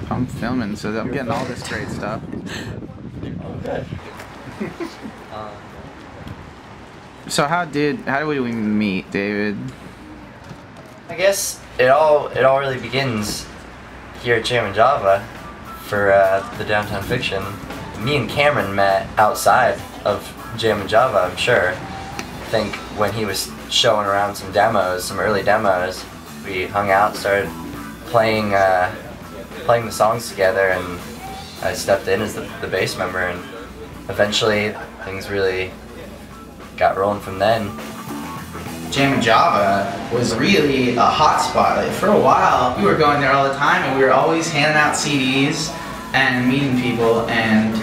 I'm filming, so I'm getting all this great stuff. Okay. So how did we meet, David? I guess it all really begins here at Jam and Java for the Downtown Fiction. Me and Cameron met outside of Jam and Java, I'm sure. I think when he was showing around some demos, some early demos, we hung out, started playing the songs together, and I stepped in as the bass member, and eventually things really got rolling from then. Jam and Java was really a hot spot. Like, for a while, we were going there all the time, and we were always handing out CDs and meeting people, and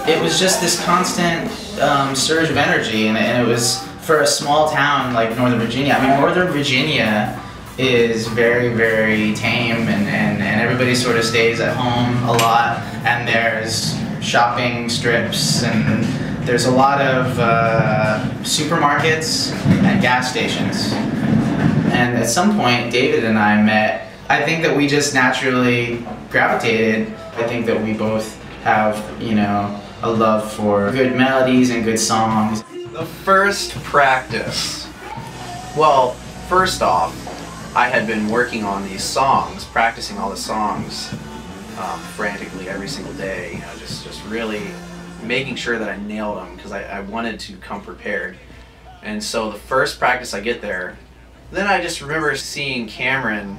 it was just this constant surge of energy, and it was for a small town like Northern Virginia. I mean, Northern Virginia is very, very tame, and everybody sort of stays at home a lot, and there's shopping strips, and there's a lot of supermarkets and gas stations. And at some point, David and I met. I think that we just naturally gravitated. I think that we both have, you know, a love for good melodies and good songs. The first practice. Well, first off, I had been working on these songs, practicing all the songs frantically every single day, you know, just really making sure that I nailed them, because I wanted to come prepared. And so the first practice I get there, then I just remember seeing Cameron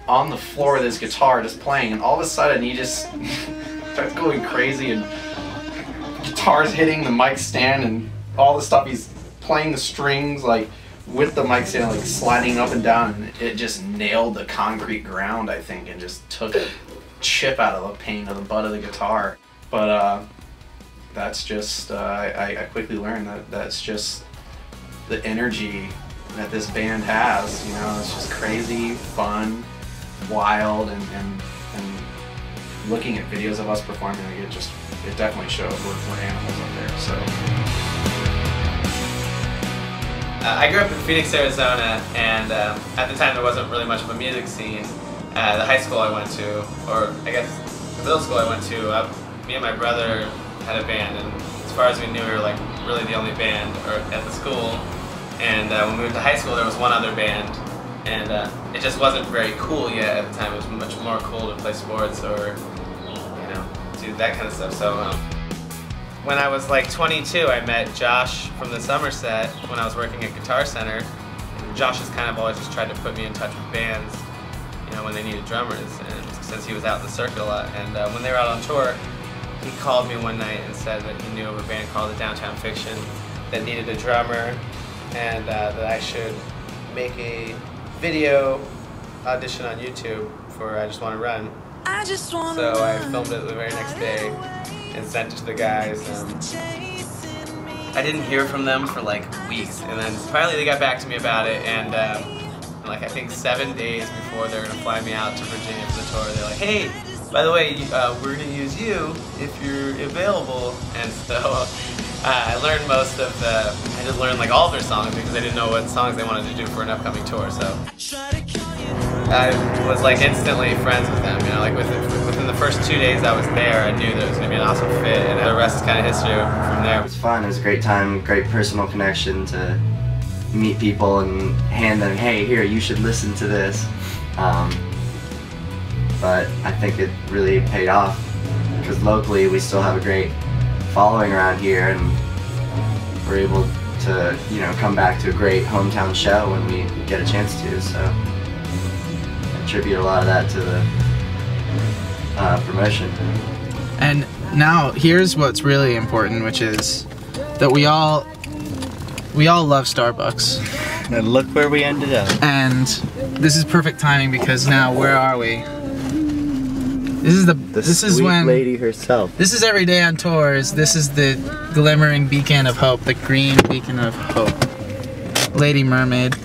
on the floor with his guitar just playing, and all of a sudden he just starts going crazy, and guitar's hitting the mic stand and all the stuff. He's playing the strings like with the mic stand, like sliding up and down, and it just nailed the concrete ground, I think, and just took a chip out of the paint of the butt of the guitar. But that's just, I quickly learned that that's just the energy that this band has, you know. It's just crazy, fun, wild, and looking at videos of us performing, like, it definitely shows. We're animals up there, so. I grew up in Phoenix, Arizona, and at the time there wasn't really much of a music scene. The high school I went to, or I guess the middle school I went to, me and my brother had a band, and as far as we knew, we were like really the only band at the school. And when we went to high school, there was one other band, and it just wasn't very cool yet at the time. It was much more cool to play sports or, you know, do that kind of stuff. So when I was like 22, I met Josh from the Somerset when I was working at Guitar Center. And Josh has kind of always just tried to put me in touch with bands, you know, when they needed drummers, and since he was out in the circuit a lot. And when they were out on tour, he called me one night and said that he knew of a band called the Downtown Fiction that needed a drummer, and that I should make a video audition on YouTube for I Just Want to Run. So I filmed it the very next day and sent it to the guys. I didn't hear from them for like weeks, and then finally they got back to me about it, and like I think 7 days before they were going to fly me out to Virginia for the tour, they're like, hey, by the way, we're going to use you if you're available. And so I learned most of the, I just learned like all of their songs because I didn't know what songs they wanted to do for an upcoming tour. So I was like instantly friends with them, you know, like within the first 2 days I was there, I knew that it was going to be an awesome fit, and the rest is kind of history from there. It was fun, it was a great time, great personal connection to meet people and hand them, hey, here, you should listen to this. But I think it really paid off, because locally we still have a great following around here, and we're able to, you know, come back to a great hometown show when we get a chance to. So I attribute a lot of that to the promotion. And now here's what's really important, which is that we all love Starbucks. And look where we ended up. And this is perfect timing, because now where are we? This is when lady herself. This is every day on tours. This is the glimmering beacon of hope, the green beacon of hope. Lady Mermaid.